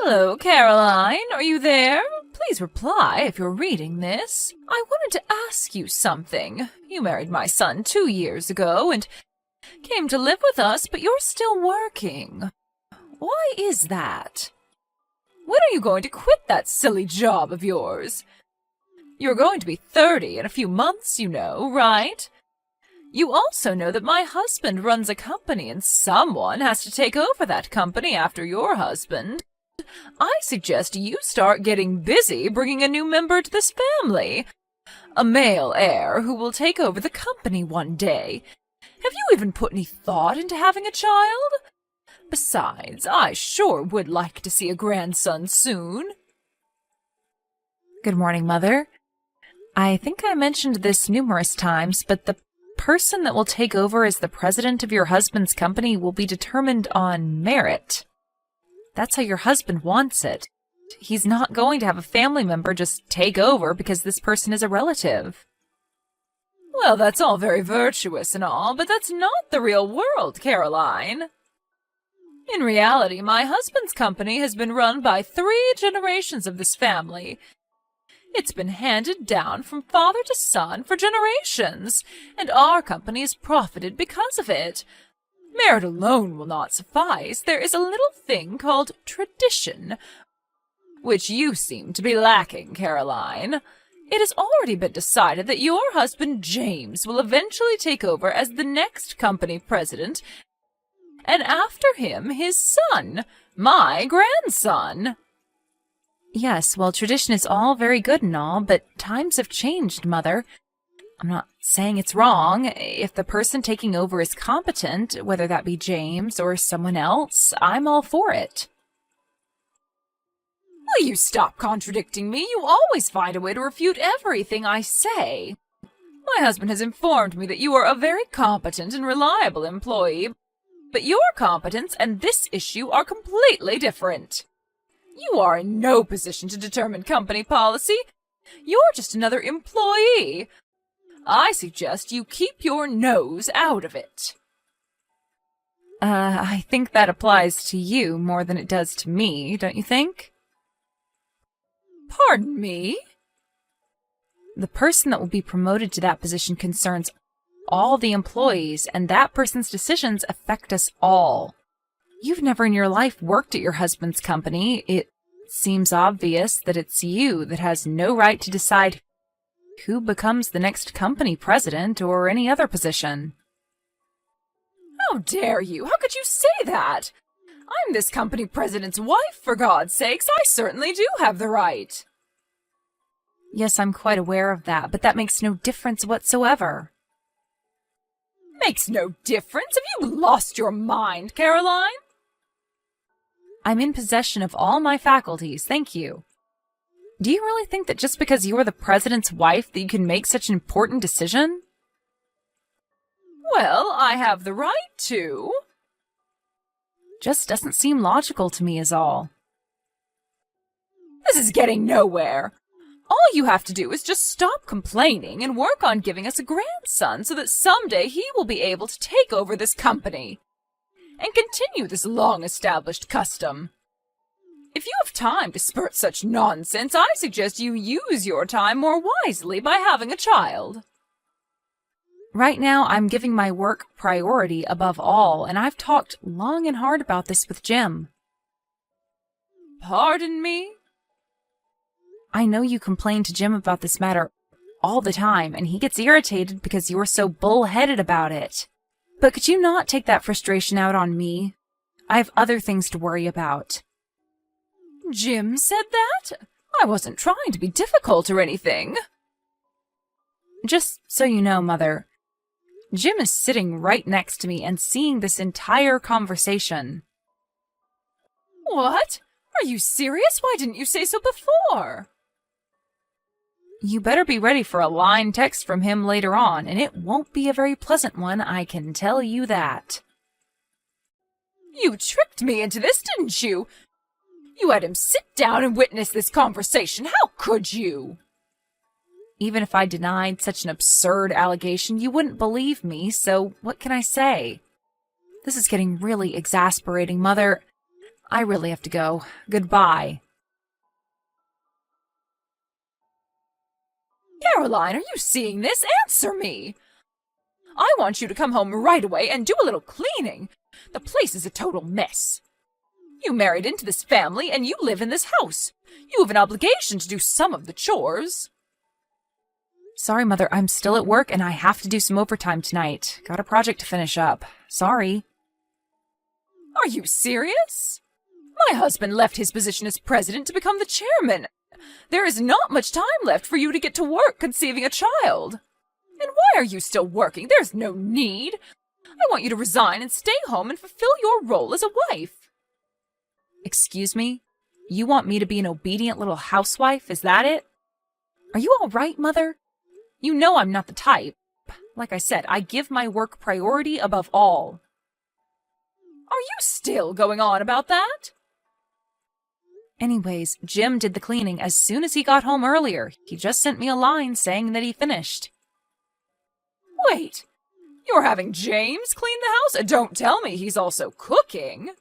Hello, Caroline. Are you there? Please reply if you're reading this. I wanted to ask you something. You married my son 2 years ago and came to live with us, but you're still working. Why is that? When are you going to quit that silly job of yours? You're going to be 30 in a few months, you know, right? You also know that my husband runs a company and someone has to take over that company after your husband. I suggest you start getting busy bringing a new member to this family. A male heir who will take over the company one day. Have you even put any thought into having a child? Besides, I sure would like to see a grandson soon. Good morning, Mother. I think I mentioned this numerous times, but the person that will take over as the president of your husband's company will be determined on merit. That's how your husband wants it. He's not going to have a family member just take over because this person is a relative. Well, that's all very virtuous and all, but that's not the real world, Caroline. In reality, my husband's company has been run by 3 generations of this family. It's been handed down from father to son for generations, and our company has profited because of it. Merit alone will not suffice. There is a little thing called tradition, which you seem to be lacking, Caroline. It has already been decided that your husband James will eventually take over as the next company president, and after him his son, my grandson. Yes, well, tradition is all very good and all, but times have changed, Mother. I'm not saying it's wrong. If the person taking over is competent, whether that be James or someone else, I'm all for it. Will you stop contradicting me? You always find a way to refute everything I say. My husband has informed me that you are a very competent and reliable employee, but your competence and this issue are completely different. You are in no position to determine company policy. You're just another employee. I suggest you keep your nose out of it. I think that applies to you more than it does to me, don't you think? Pardon me? The person that will be promoted to that position concerns all the employees, and that person's decisions affect us all. You've never in your life worked at your husband's company. It seems obvious that it's you that has no right to decide who becomes the next company president or any other position. How dare you? How could you say that? I'm this company president's wife, for God's sakes. I certainly do have the right. Yes, I'm quite aware of that, but that makes no difference whatsoever. Makes no difference? Have you lost your mind, Caroline? I'm in possession of all my faculties, thank you. Do you really think that just because you're the president's wife that you can make such an important decision? Well, I have the right to. Just doesn't seem logical to me is all. This is getting nowhere. All you have to do is just stop complaining and work on giving us a grandson so that someday he will be able to take over this company and continue this long-established custom. If you have time to spurt such nonsense, I suggest you use your time more wisely by having a child. Right now, I'm giving my work priority above all, and I've talked long and hard about this with Jim. Pardon me? I know you complain to Jim about this matter all the time, and he gets irritated because you're so bull-headed about it. But could you not take that frustration out on me? I have other things to worry about. Jim said that? I wasn't trying to be difficult or anything. Just so you know, Mother, Jim is sitting right next to me and seeing this entire conversation. What? Are you serious? Why didn't you say so before? You better be ready for a line text from him later on, and it won't be a very pleasant one, I can tell you that. You tricked me into this, didn't you? You had him sit down and witness this conversation. How could you? Even if I denied such an absurd allegation, you wouldn't believe me, so what can I say? This is getting really exasperating, Mother. I really have to go. Goodbye. Caroline, are you seeing this? Answer me! I want you to come home right away and do a little cleaning. The place is a total mess. You married into this family and you live in this house. You have an obligation to do some of the chores. Sorry, Mother, I'm still at work and I have to do some overtime tonight. Got a project to finish up. Sorry. Are you serious? My husband left his position as president to become the chairman. There is not much time left for you to get to work conceiving a child. And why are you still working? There's no need. I want you to resign and stay home and fulfill your role as a wife. Excuse me? You want me to be an obedient little housewife? Is that it? Are you all right, Mother? You know I'm not the type. Like I said, I give my work priority above all. Are you still going on about that? Anyways, Jim did the cleaning as soon as he got home earlier. He just sent me a line saying that he finished. Wait, you're having James clean the house? Don't tell me he's also cooking.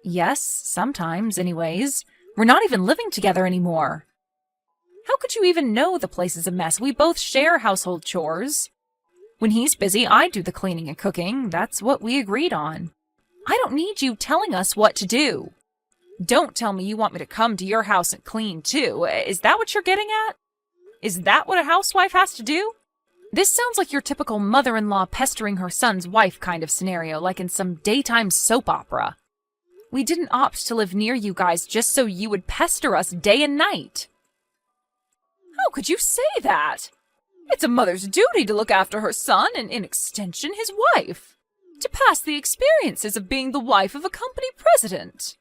Yes, sometimes, anyways. We're not even living together anymore. How could you even know the place is a mess? We both share household chores. When he's busy, I do the cleaning and cooking. That's what we agreed on. I don't need you telling us what to do. Don't tell me you want me to come to your house and clean, too. Is that what you're getting at? Is that what a housewife has to do? This sounds like your typical mother-in-law pestering her son's wife kind of scenario, like in some daytime soap opera. We didn't opt to live near you guys just so you would pester us day and night. How could you say that? It's a mother's duty to look after her son and, in extension, his wife. To pass the experiences of being the wife of a company president.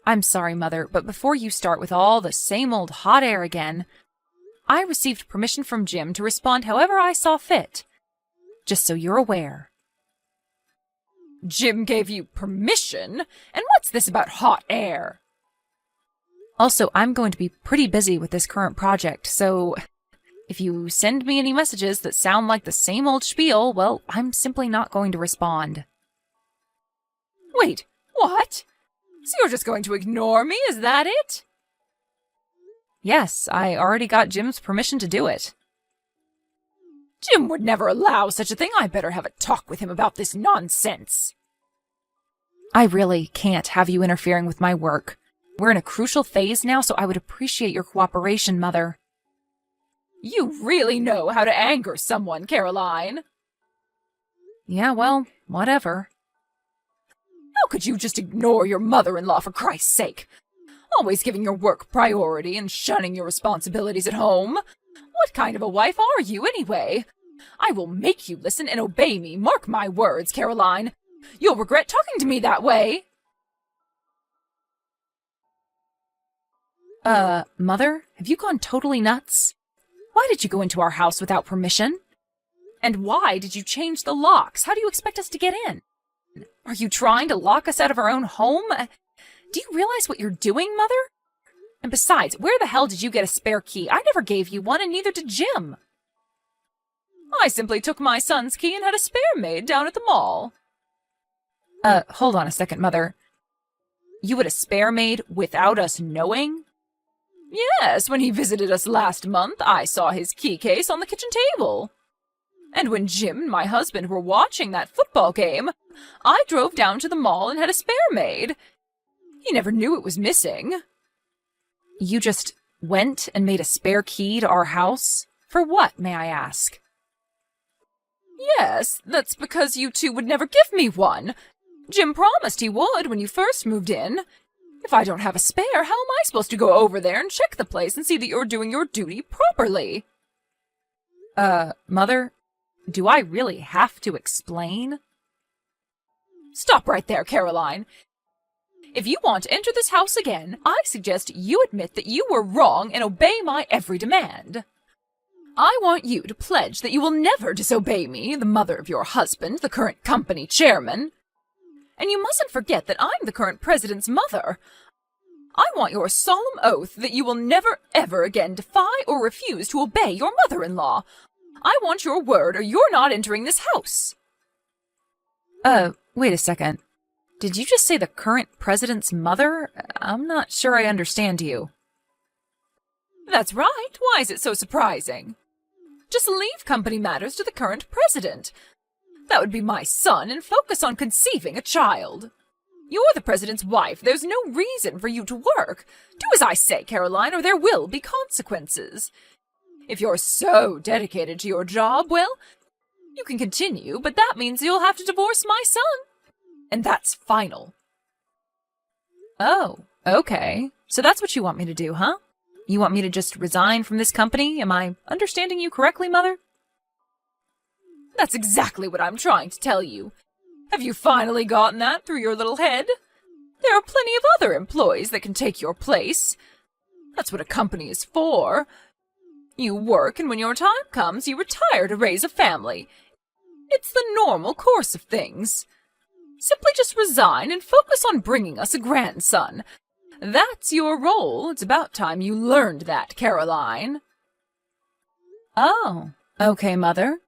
I'm sorry, Mother, but before you start with all the same old hot air again, I received permission from Jim to respond however I saw fit. Just so you're aware. Jim gave you permission? And what's this about hot air? Also, I'm going to be pretty busy with this current project, so if you send me any messages that sound like the same old spiel, well, I'm simply not going to respond. Wait, what? So you're just going to ignore me, is that it? Yes, I already got Jim's permission to do it. Jim would never allow such a thing. I better have a talk with him about this nonsense. I really can't have you interfering with my work. We're in a crucial phase now, so I would appreciate your cooperation, Mother. You really know how to anger someone, Caroline. Yeah, well, whatever. How could you just ignore your mother-in-law, for Christ's sake? Always giving your work priority and shunning your responsibilities at home. What kind of a wife are you, anyway? I will make you listen and obey me. Mark my words, Caroline. You'll regret talking to me that way. Mother, have you gone totally nuts? Why did you go into our house without permission? And why did you change the locks? How do you expect us to get in? Are you trying to lock us out of our own home? Do you realize what you're doing, Mother? And besides, where the hell did you get a spare key? I never gave you one, and neither did Jim. I simply took my son's key and had a spare made down at the mall. Hold on a second, Mother. You had a spare made without us knowing? Yes, when he visited us last month, I saw his key case on the kitchen table. And when Jim and my husband were watching that football game, I drove down to the mall and had a spare made. He never knew it was missing. You just went and made a spare key to our house? For what, may I ask? Yes, that's because you two would never give me one. Jim promised he would when you first moved in. If I don't have a spare, how am I supposed to go over there and check the place and see that you're doing your duty properly? Mother, do I really have to explain? Stop right there, Caroline. If you want to enter this house again, I suggest you admit that you were wrong and obey my every demand. I want you to pledge that you will never disobey me, the mother of your husband, the current company chairman. And you mustn't forget that I'm the current president's mother. I want your solemn oath that you will never, ever again defy or refuse to obey your mother-in-law. I want your word or you're not entering this house. Wait a second. Did you just say the current president's mother? I'm not sure I understand you. That's right. Why is it so surprising? Just leave company matters to the current president. That would be my son, and focus on conceiving a child. You're the president's wife. There's no reason for you to work. Do as I say, Caroline, or there will be consequences. If you're so dedicated to your job, well, you can continue, but that means you'll have to divorce my son. And that's final. Oh, okay. So that's what you want me to do, huh? You want me to just resign from this company? Am I understanding you correctly, Mother? That's exactly what I'm trying to tell you. Have you finally gotten that through your little head? There are plenty of other employees that can take your place. That's what a company is for. You work, and when your time comes, you retire to raise a family. It's the normal course of things. Simply just resign and focus on bringing us a grandson. That's your role. It's about time you learned that, Caroline. Oh, okay, Mother.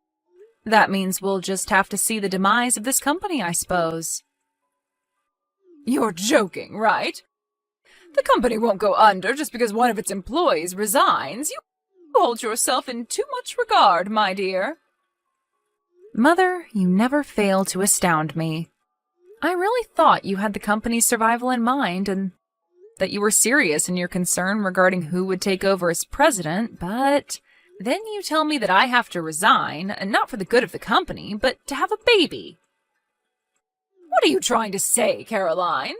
That means we'll just have to see the demise of this company, I suppose. You're joking, right? The company won't go under just because one of its employees resigns. You hold yourself in too much regard, my dear. Mother, you never fail to astound me. I really thought you had the company's survival in mind and that you were serious in your concern regarding who would take over as president, but then you tell me that I have to resign, and not for the good of the company, but to have a baby. What are you trying to say, Caroline?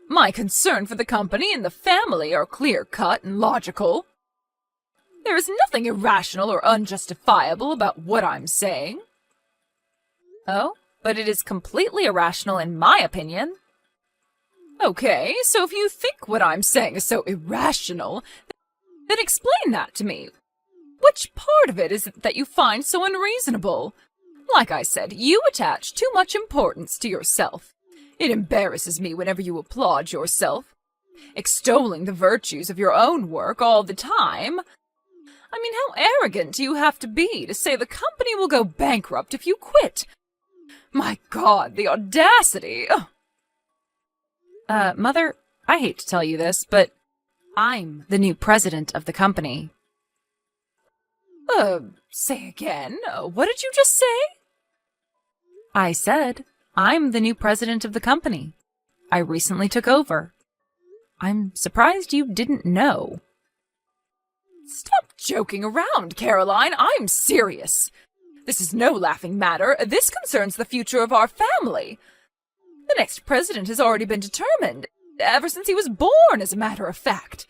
My concern for the company and the family are clear-cut and logical. There is nothing irrational or unjustifiable about what I'm saying. Oh, but it is completely irrational in my opinion. Okay, so if you think what I'm saying is so irrational, then explain that to me. Which part of it is it that you find so unreasonable? Like I said, you attach too much importance to yourself. It embarrasses me whenever you applaud yourself, extolling the virtues of your own work all the time. I mean, how arrogant do you have to be to say the company will go bankrupt if you quit? My God, the audacity! Mother, I hate to tell you this, but I'm the new president of the company. Say again? What did you just say? I said, I'm the new president of the company. I recently took over. I'm surprised you didn't know. Stop joking around, Caroline. I'm serious. This is no laughing matter. This concerns the future of our family. The next president has already been determined, ever since he was born, as a matter of fact.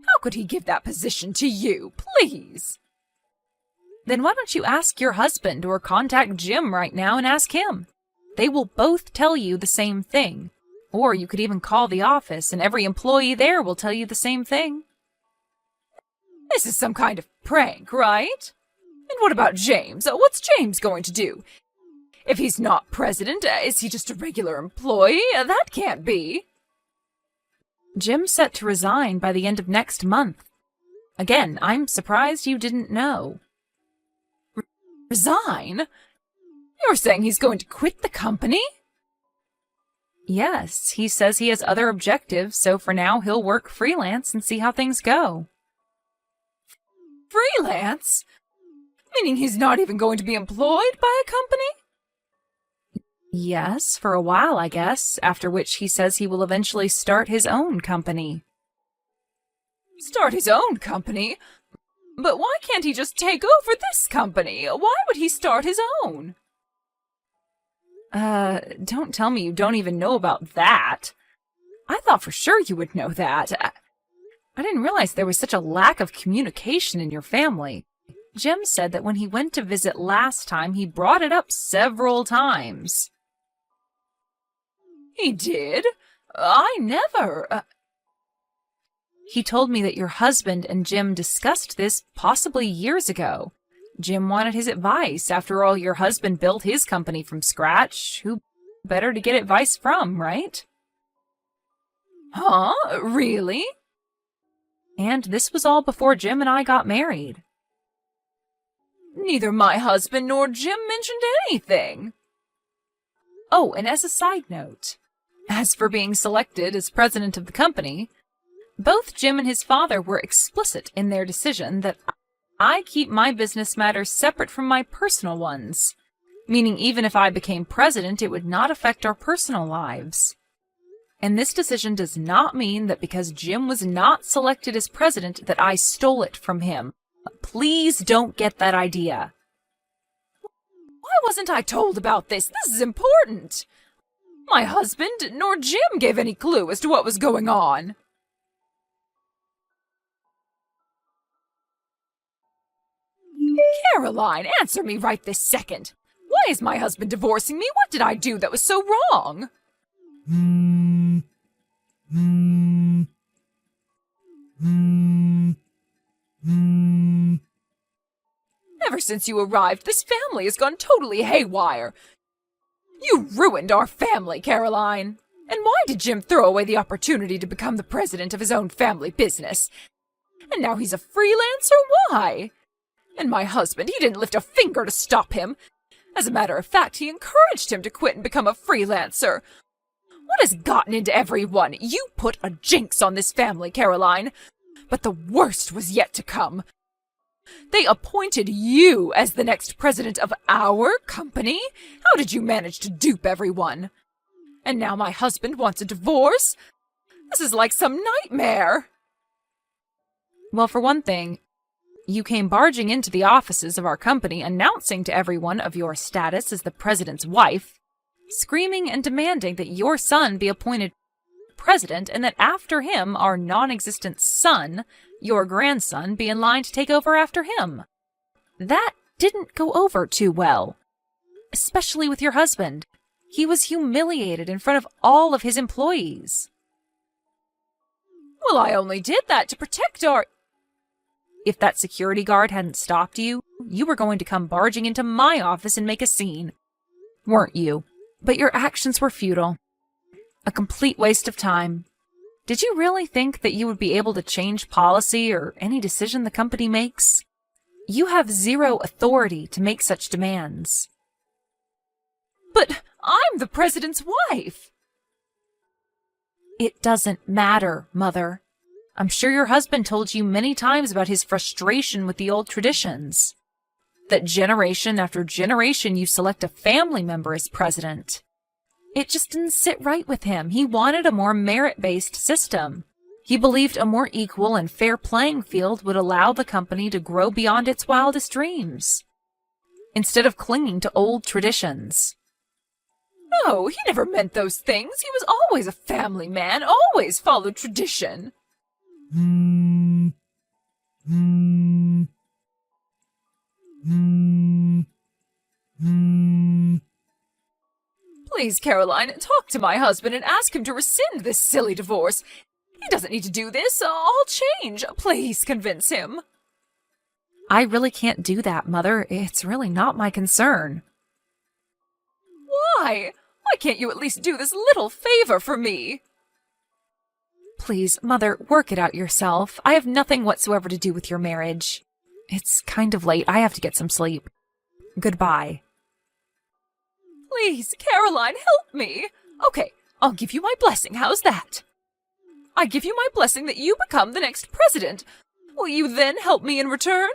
How could he give that position to you, please? Then why don't you ask your husband or contact Jim right now and ask him? They will both tell you the same thing. Or you could even call the office and every employee there will tell you the same thing. This is some kind of prank, right? And what about James? What's James going to do? If he's not president, is he just a regular employee? That can't be. Jim's set to resign by the end of next month. Again, I'm surprised you didn't know. Resign? You're saying he's going to quit the company? Yes, he says he has other objectives, so for now he'll work freelance and see how things go. Freelance? Meaning he's not even going to be employed by a company? Yes, for a while, I guess, after which he says he will eventually start his own company. Start his own company? But why can't he just take over this company? Why would he start his own? Don't tell me you don't even know about that. I thought for sure you would know that. I didn't realize there was such a lack of communication in your family. Jim said that when he went to visit last time, he brought it up several times. He did? I never... He told me that your husband and Jim discussed this possibly years ago. Jim wanted his advice. After all, your husband built his company from scratch. Who better to get advice from, right? Huh? Really? And this was all before Jim and I got married. Neither my husband nor Jim mentioned anything. Oh, and as a side note, As for being selected as president of the company, both Jim and his father were explicit in their decision that I keep my business matters separate from my personal ones, meaning even if I became president, it would not affect our personal lives. And this decision does not mean that because Jim was not selected as president that I stole it from him. Please don't get that idea. Why wasn't I told about this? This is important. My husband nor Jim gave any clue as to what was going on. Caroline, answer me right this second. Why is my husband divorcing me? What did I do that was so wrong? Ever since you arrived, this family has gone totally haywire. You ruined our family, Caroline. And why did Jim throw away the opportunity to become the president of his own family business? And now he's a freelancer? Why? And my husband, he didn't lift a finger to stop him. As a matter of fact, he encouraged him to quit and become a freelancer. What has gotten into everyone? You put a jinx on this family, Caroline. But the worst was yet to come. They appointed you as the next president of our company? How did you manage to dupe everyone? And now my husband wants a divorce? This is like some nightmare. Well, for one thing, you came barging into the offices of our company announcing to everyone of your status as the president's wife, screaming and demanding that your son be appointed president and that after him, our non-existent son, your grandson, be in line to take over after him. That didn't go over too well, especially with your husband. He was humiliated in front of all of his employees. Well, I only did that to protect our... If that security guard hadn't stopped you, you were going to come barging into my office and make a scene. Weren't you? But your actions were futile. A complete waste of time. Did you really think that you would be able to change policy or any decision the company makes? You have zero authority to make such demands. But I'm the president's wife. It doesn't matter, Mother. I'm sure your husband told you many times about his frustration with the old traditions. That generation after generation you select a family member as president. It just didn't sit right with him. He wanted a more merit-based system. He believed a more equal and fair playing field would allow the company to grow beyond its wildest dreams, instead of clinging to old traditions. No, he never meant those things. He was always a family man, always followed tradition. Please, Caroline, talk to my husband and ask him to rescind this silly divorce. He doesn't need to do this. I'll change. Please convince him. I really can't do that, Mother. It's really not my concern. Why? Why can't you at least do this little favor for me? Please, Mother, work it out yourself. I have nothing whatsoever to do with your marriage. It's kind of late. I have to get some sleep. Goodbye. Please, Caroline, help me. Okay, I'll give you my blessing. How's that? I give you my blessing that you become the next president. Will you then help me in return?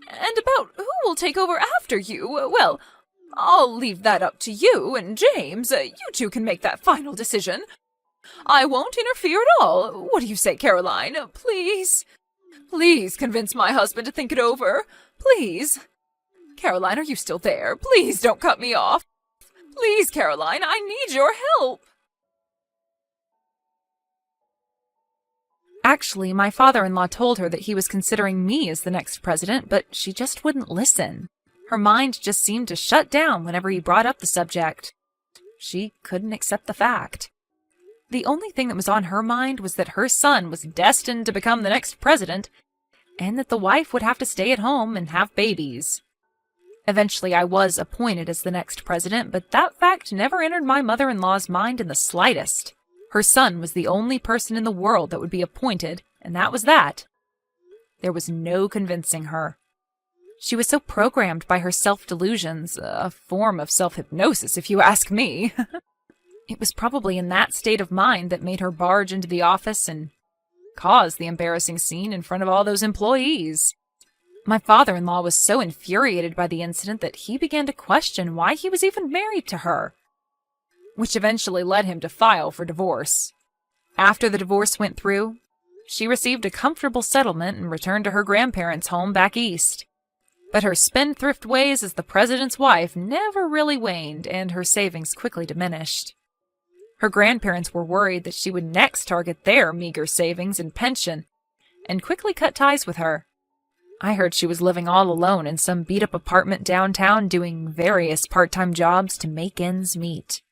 And about who will take over after you, well, I'll leave that up to you and James. You two can make that final decision. I won't interfere at all. What do you say, Caroline? Please? Please convince my husband to think it over. Please. Caroline, are you still there? Please don't cut me off. Please, Caroline, I need your help. Actually, my father-in-law told her that he was considering me as the next president, but she just wouldn't listen. Her mind just seemed to shut down whenever he brought up the subject. She couldn't accept the fact. The only thing that was on her mind was that her son was destined to become the next president, and that the wife would have to stay at home and have babies. Eventually, I was appointed as the next president, but that fact never entered my mother-in-law's mind in the slightest. Her son was the only person in the world that would be appointed, and that was that. There was no convincing her. She was so programmed by her self-delusions, a form of self-hypnosis, if you ask me. It was probably in that state of mind that made her barge into the office and cause the embarrassing scene in front of all those employees. My father-in-law was so infuriated by the incident that he began to question why he was even married to her, which eventually led him to file for divorce. After the divorce went through, she received a comfortable settlement and returned to her grandparents' home back east. But her spendthrift ways as the president's wife never really waned, and her savings quickly diminished. Her grandparents were worried that she would next target their meager savings and pension, and quickly cut ties with her. I heard she was living all alone in some beat-up apartment downtown doing various part-time jobs to make ends meet.